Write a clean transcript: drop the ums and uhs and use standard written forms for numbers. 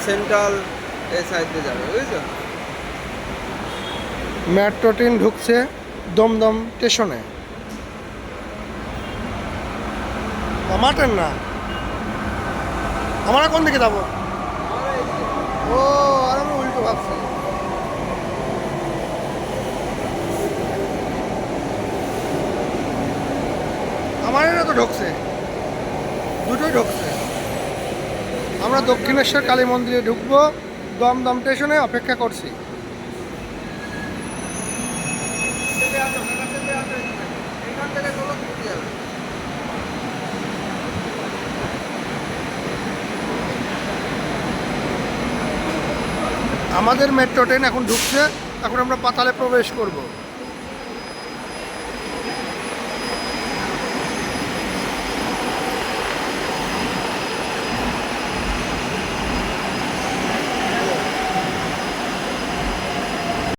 Central এই side দিয়ে যাবে, বুঝেছো? মেট্রো ট্রেন ঢুকছে দমদম স্টেশনে। মাটেন না, আমরা কোন দিকে যাবো? ও, আর আমি উল্টো ভাবছি। আমার এটা তো ঢুকছে, দুটোই ঢুকছে। আমরা দক্ষিণেশ্বর কালী মন্দিরে ঢুকবো, দমদম স্টেশনে অপেক্ষা করছি। এখান থেকে কোনো কিছু যাবে। আমাদের মেট্রো ট্রেন এখন ঢুকছে, এখন আমরা পাতালে প্রবেশ করব।